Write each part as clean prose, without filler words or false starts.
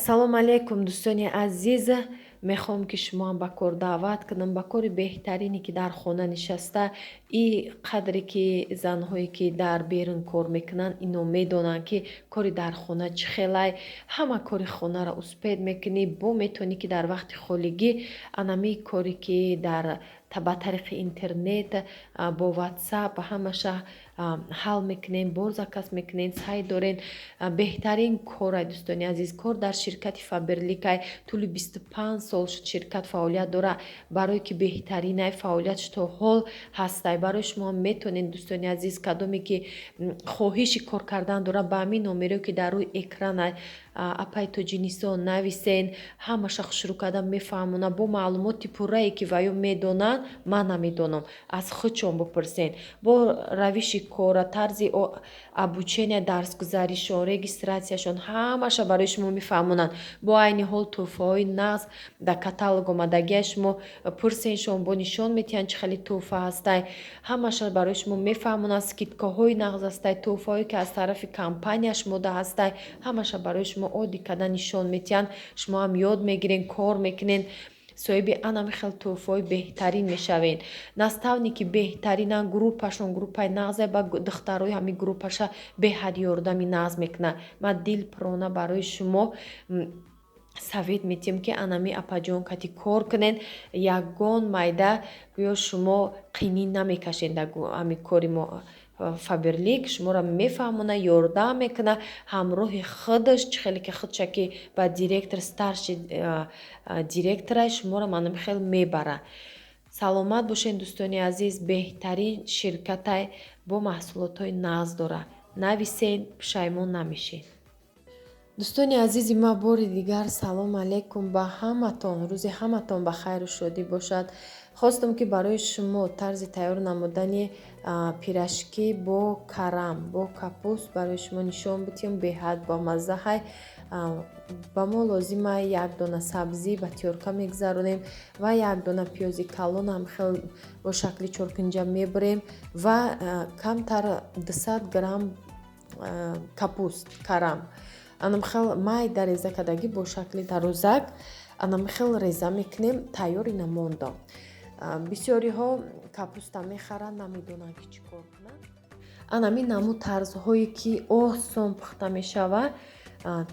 ассалому алайкум дӯстони азиз, мехоҳам ки шумоам ба кор даъват кунам, ба кори беҳтарине ки дар хона нишаста и қадре ки занҳое ки дар берун кор мекунанд ино медонанд ки кори дар хона чӣ хелай, ҳама кори хонаро успед мекунӣ, бо метавонӣ ки дар вақти холигӣ анами коре ки дар ба тариқи интернет бо ватсап ҳамаша ҳал мекунем, борзакас мекунем, сай дорен. Беҳтарин корай дӯстони азиз, кор дар ширкати Фаберликай тӯли 25 сол шуд ширкат фаъолият дора, барое ки беҳтаринай фаъолиятш то ҳол ҳастай. Барои шумо метавонед дӯстони азиз, кадоме ки хоҳиши кор кардан дора, ба ҳамин номеро ки дар рӯи экранай апай тоҷинистон нависен, ҳамаша хушрӯ карда мефаҳмонад, бо маълумоти пуррае ки ваё медонанд, ман намедонам, аз худшон бупурсен. Бо равиши кора, тарзи обучения, дарсгузаришон, регистратсияшон ҳамаша барои шумо мефаҳмонанд. Бо айни ҳол тӯҳфаҳои нағз дар каталог омадагиаш шумо пурсеншон, бо нишон медиҳанд чӣ хеле тӯҳфа ҳастай, ҳамаша барои шумо мефаҳмонанд. Скидкаҳои нағз ҳастай, тӯҳфаҳое ки аз тарафи компанияш мода ҳастай, ҳамаша барои шумо оддӣ карда нишон медиҳанд. Шумо ҳам ёд мегирен, кор мекунен, соҳиби анами хел тӯҳфаҳои беҳтарин мешавен. наставники беҳтаринан, группашон группаи нағзе, ба духтарои ҳами группаша беҳад ёрдами нағз мекунад. Ман дилпурона барои шумо совет медиҳам ки анами апаҷон кати кор кунен, ягон майда гӯё шумо қинин намекашен дар ҳами кори мо. Фаберлик шуморо мефаҳмона, ёрдам мекуна, ҳамроҳи худаш чӣ хеле ки худша ки ба директор, старши директорай шуморо манами хел мебара. Саломат бошен дӯстони азиз, беҳтарин ширкатай бо маҳсулотҳои нағз дора. Нависен, пушаймон намешен. дӯстони азизи ман, бори дигар салому алайкум ба ҳаматон. рӯзи ҳаматон ба хайру шодӣ бошад. хостам ки барои шумо тарзи тайёр намудани пирашки бо карам, бо капуст барои шумо нишон бидиҳам. Беҳад бомаззаҳай. ба мо лозима як дона сабзӣ ба тиёрка мегзаронем ва як дона пиёзи калон ҳам хел бо шакли чоркунҷа мебурем ва камтар 200 грамм капуст карам. анам хел майда реза кардагӣ бо шакли дарӯзак, анам хел реза мекунем. тайёр ина мондо. бисёриҳо капуста мехаранд, намедонанд ки чӣ кор кунанд. анами наму тарзҳое ки осон пухта мешавад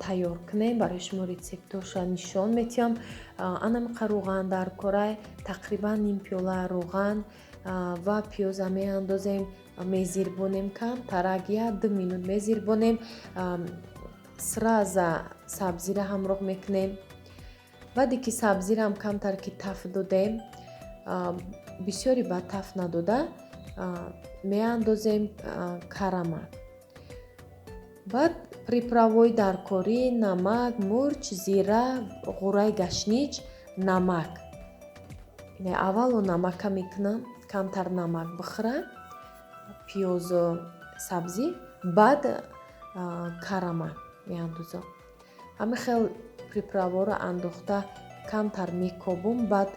тайёр кунем. барои шумо рецептоша нишон медиҳам. анами рӯған дар корай тақрибан ним пиёла рӯған ва пиёза меандозем, мезирбонем камтарак 1-2 минут мезирбонем. сраза сабзира ҳамроҳ мекунем. баъде ки сабзирам камтар ки таф додем, бисёри ба таф надода, меандозем карама. баъд приправаҳои даркорӣ, намак, мурч, зира, ғураи гаштнич, намак. аввало намака мекунам, камтар намак бихӯра, пиёзу сабзӣ, баъд карама меандозам. ҳама хел приправаҳоро андохта камтар мекобум, баъд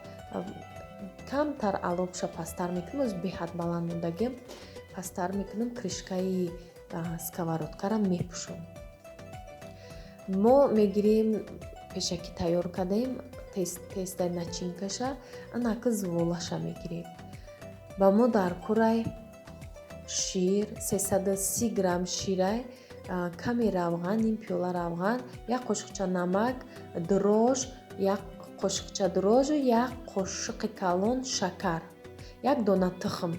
камтар алобша пастар мекунам. оз беҳад баланд мондагим пастар мекунам. кришкаи сковородкаро мепӯшам. мо мегирем пешакӣ тайёр кардаем тестай начинкаша, анаки зволаша мегирем. ба мо дар курай шир 330 грамм ширай, каме равған, ним пиёла равған, як қошиқча намак, дрож, як қошиқча дрожу, як қошиқи калон шакар, як дона тухм.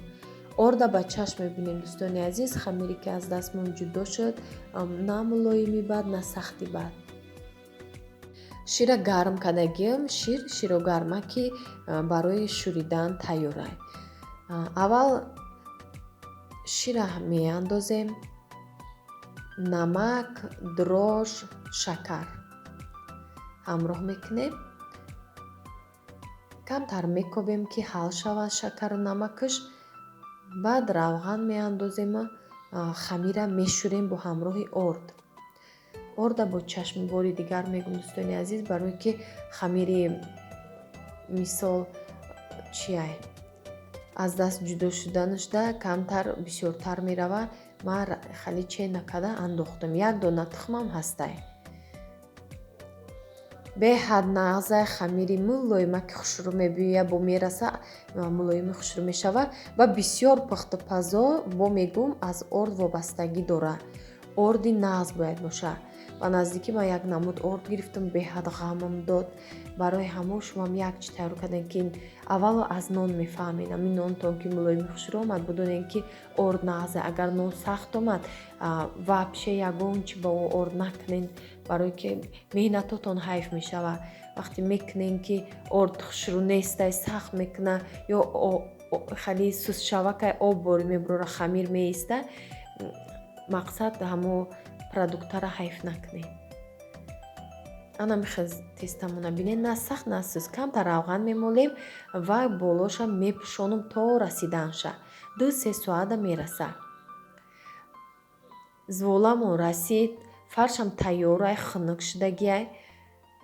орда ба чашм мебинем дӯстони азиз. хамире ки аз дастмон ҷудо шуд, на мулоими бад, на сахти бад. шира гарм кардагиам. широгарма ки барои шӯридан тайёрай. аввал шира меандозем, намак, дрож, шакар ҳамроҳ мекунем. камтар мекобем ки ҳал шавад шакару намакаш. баъд равған меандозем, хамира мешӯрем бо ҳамроҳи орд. орда бо чашми бори дигар мегум дӯстони азиз, барое ки хамири мисол чияй аз даст ҷудо шуданашда камтар бисёртар меравад. ман хали че накарда андохтам. як дона тухмам ҳастай. беҳад нағзай хамири мулоима ки хушрӯ мебиёя бо мераса мулоими хушрӯ мешавад ва бисёр пухтупазо бо мегум аз орд вобастагӣ дорад. орди нағз бояд бошад. ба наздикӣ ман як намуд орд гирифтам, беҳад ғамам дод. барои ҳамо шумам як чи тайёр кардем ки аввало аз нон мефаҳмед. ами нонтон ки мулоими хушрӯ омад бидонем ки орд нағзе. агар нон сахт омад вапше ягон чи ба орд накунен, барое ки меҳнатотон ҳайф мешавад. вақте мекунем ки орд хушрӯ нестай сахт мекуна ё хали сус шавакай об бори мебурора хамир меиста, мақсад ҳамо продуктара ҳайф накунем. ана мехез тестамона бинед, на сахт на сус. камтар равған мемолем ва болоша мепӯшонам то расиданша. 2-3 соата мераса. зволамон расид, фаршам тайёрай, хунук шудагиай.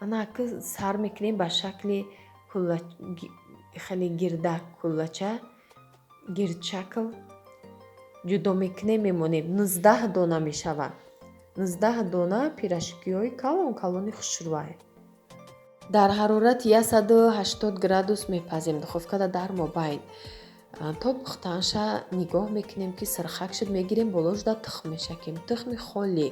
ана аки сар мекунем ба шакли хеле гирдак кулача, гирдшакл ҷудо мекунем, мемонем. 19 дона мешавад. 19 дона пирашкиёи калони хушрӯай. дар ҳарорати 180 градус мепазем духовкада дар мобайн. то пухтанша нигоҳ мекунем ки сирхак шуд, мегирем болошда тухм мешакем. тухми холӣ.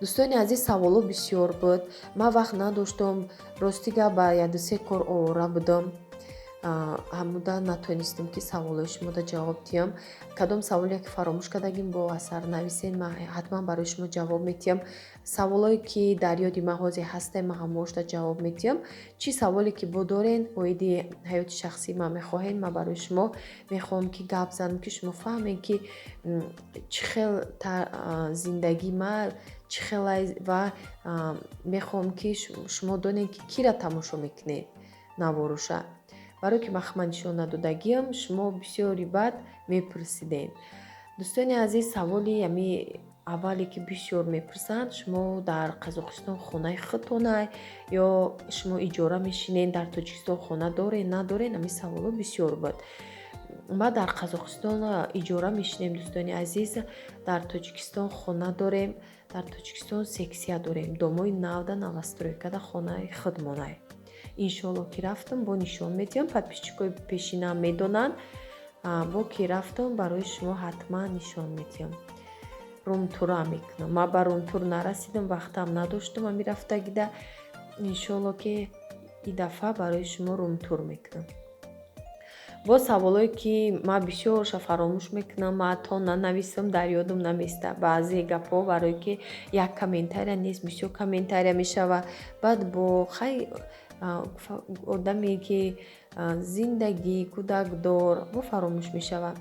дӯстони азиз, саволо бисёр буд. ман вақт надоштам, ростига ба 1-2 кор овора будам. ҳамуда натонистам ки саволои шумода ҷавоб диҳам. кадом саволе ки фаромӯш кардагим бо асар нависен, ман ҳатман барои шумо ҷавоб медиҳам. саволое ки дар ёди ман ҳозир ҳастае, ман ҳамошда ҷавоб медиҳам. чӣ саволе ки бо дорен оиди ҳаёти шахсии ман мехоҳед, ман барои шумо мехоҳам ки гап занам, ки шумо фаҳмед ки чӣ хел зиндагии ман чӣ хелай ва мехоҳам ки шумо донед ки кира тамошо мекунед навороша. барое ки ман нишон надодагиам, шумо бисёри баъд мепурсидед. дӯстони азиз, саволи ами аввале ки бисёр мепурсанд, шумо дар Қазоқистон хонаи худтонай ё шумо иҷора мешинед, дар Тоҷикистон хона доред надоред, ами саволо бисёр буд. ма дар Қазоқистон иҷора мешинем дӯстони азиз, дар Тоҷикистон хона дорем, дар Тоҷикистон сексия дорем, домои навда навастройкада хонаи худмонай. иншоалло ки рафтам бо нишон медиҳам, подписчикои пешинам медонанд, бо ки рафтам барои шумо ҳатман нишон медиҳам. румтура мекунам. ман ба румтур нарасидам, вақтам надоштам ами рафтагида. иншоалло ки и дафъа барои шумо румтур мекунам. бо саволое ки ман бисёрша фаромӯш мекунам, ман то нанависам, дар ёдам наместа. баъзе гапҳо барое ки як комментария нест, бисёр комментария мешавад. баъд бо хай одаме ки зиндагӣ кӯдакдор бо фаромӯш мешавад.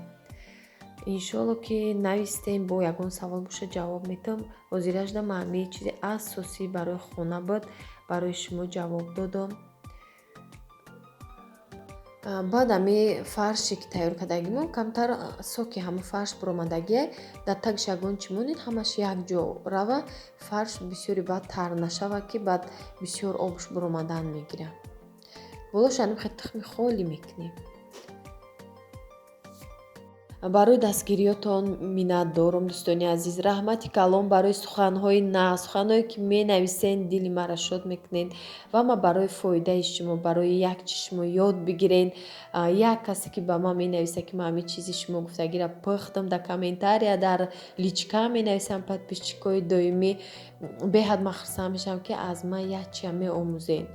иншоалло ки навистем, бо ягон савол боша ҷавоб медам. ҳозирашда ман ҳамаи чизи асосӣ барои хона буд, барои шумо ҷавоб додам. баъд ами фарше ки тайёр кардагимон, камтар соки ҳама фарш буромадагие, дар тагиш ягон чӣ монед, ҳамаш якҷо рава, фарш бисёри баъд тар нашавад, ки баъд бисёр обш буромадан мегирад. болош ани хел тухми холӣ мекунем. барои дастгириётон миннатдорам дӯстони азиз. раҳмати калон барои суханҳои нағз, суханҳое ки менависен дили мара шод мекунед ва ман барои фоидаи шумо, барои як чи шумо ёд бигирен. як касе ки ба ман менависа ки ман ҳамин чизи шумо гуфтагиро пухтам, дар комментария дар личка менависам, подписчикои доимӣ, беҳад ман хурсанд мешавам ки аз ман як чи меомӯзед.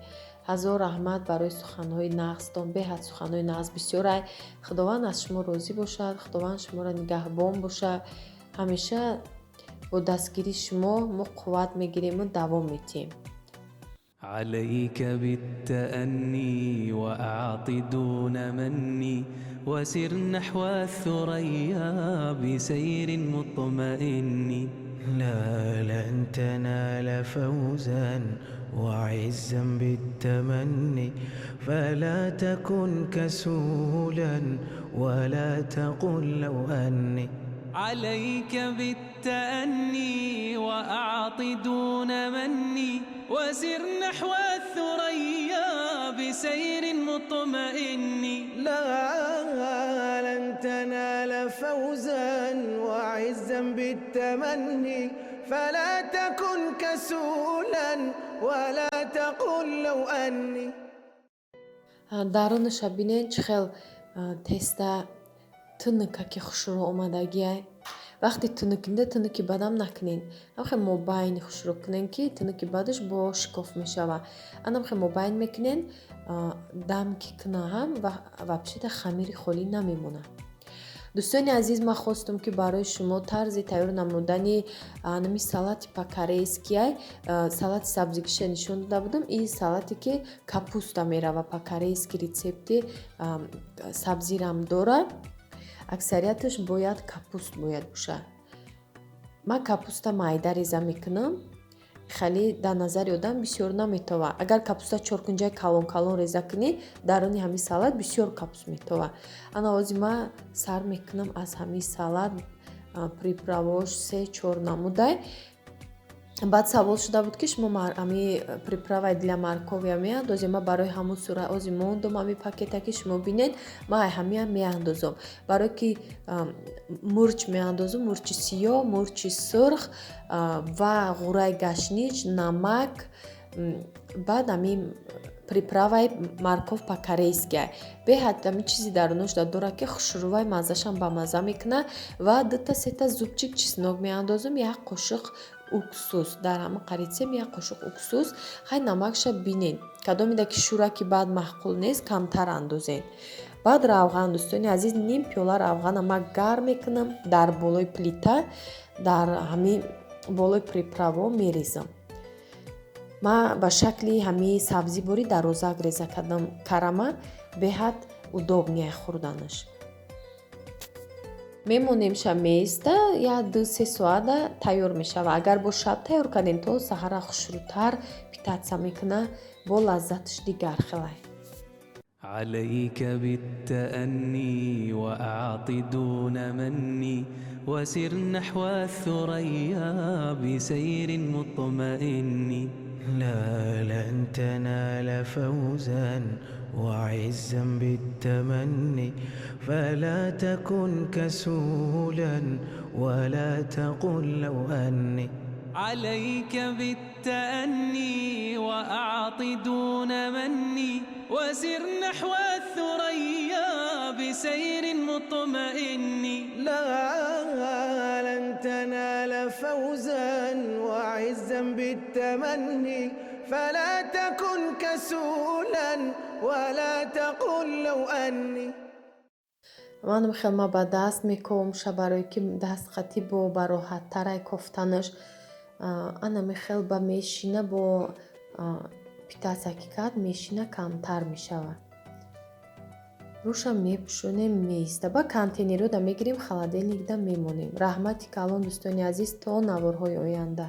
ҳазор раҳмат барои суханҳои нағзтон. беҳад суханҳои нағз бисёрай. худованд аз шумо розӣ бошад, худованд шуморо нигаҳбон бошад. ҳамеша бо дастгирии шумо мо қувват мегирему давом медиҳем. عليك بالتأني وأعط دون مني وسر نحو الثريا بسير مطمئن لا لن تنال فوزا وعزا بالتمني فلا تكن كسولا ولا تقل لو أني عليك بالتأني وأعط دون مني وسر نحو الثريا بسير مطمئن لا لن تنال فوزا وعزا بالتمني فلا تكن كسولا ولا تقل لو أني дарунаша бинен чӣ хел теста тӯнука ки хушрӯ омадагиай. Вақте тӯнукинда тӯнуки бадам накунен. Амхе мобайни хушрӯ кунен ки тӯнуки бадаш бо шикоф мешава. Анамхе мобайн мекунен дам ки кунаҳам ва вабшида хамири холӣ намемона. Дӯстони азиз, ман хостум ки барои шумо тарзи тайёр намудани анами салати по-корейскияй, салати сабзикиша нишон дода будам. И салате ки капуста мерава по-корейски рецепти сабзирам дора. Аксарияташ бояд капуст бояд боша. Ман капуста майда реза мекунам. Хеле дар назари одам бисёр наметова. Агар капуста 4 кунҷаи калон реза кунӣ, даруни ҳамин салат бисёр капуст метова. Ана ҳозир ман сар мекунам аз ҳамин салат приправош 3-4 намудай. Баъд савол шуда буд ки шумо ами приправаи для морковия меандозем. Ман барои ҳамун сура ҳозир мондум ами пакетаки шумо бинед. Ман ҳамиам меандозам. Барое ки мурч меандозам, мурчи сиёҳ, мурчи сурх ва ғураи гашнич, намак. Баъд ами приправаи морков по-корейския. Беҳад ами чизи дарунош дора ки хушрӯвай маззашам ба мазза мекуна ва 2-3 зубчик чеснок меандозам, 1 қошиқ уксус. Дар ҳама қарицем 1 қошиқ уксус. Хай намакша бинен. Кадомида ки шӯраки баъд маҳқул нест, камтар андозен. Баъд равған, дӯстони азиз, ним пиёла равғана ман гарм мекунам дар болои плита, дар ҳамин болои приправо мерезам. Ман ба шакли ҳамин сабзибори дарозак реза кардам карама, беҳад удобнияй хӯрданаш. Мемонемша меиста 1-2-3 соата тайёр мешава. Агар бо шаб тайёр кардем, то саҳара хушрӯтар питаться мекуна, бо лаззаташ дигар хелай. عليك بالتأني وأعط دون مني وسر نحو الثريا بسير مطمئن لا لن تنال فوزا وعزا بالتمني فلا تكن كسولا ولا تقل لو أني عليك بالتأني وأعط دون مني وسر نحو الثريا بسير مطمئن لا لن تنال فوزا وعزا بالتمني فلا تكن كسولا ولا تقل لو أني манам хелма ба даст мекомша барое ки дастхати бо бароҳаттарай кофтанаш ана мехел ба мешина бо питация ки кард мешина камтар мешава. Руша мепӯшонем меиста. Ба контейнерода мегирем, холодильникда мемонем. Раҳмати калон дӯстони азиз, то наворҳои оянда.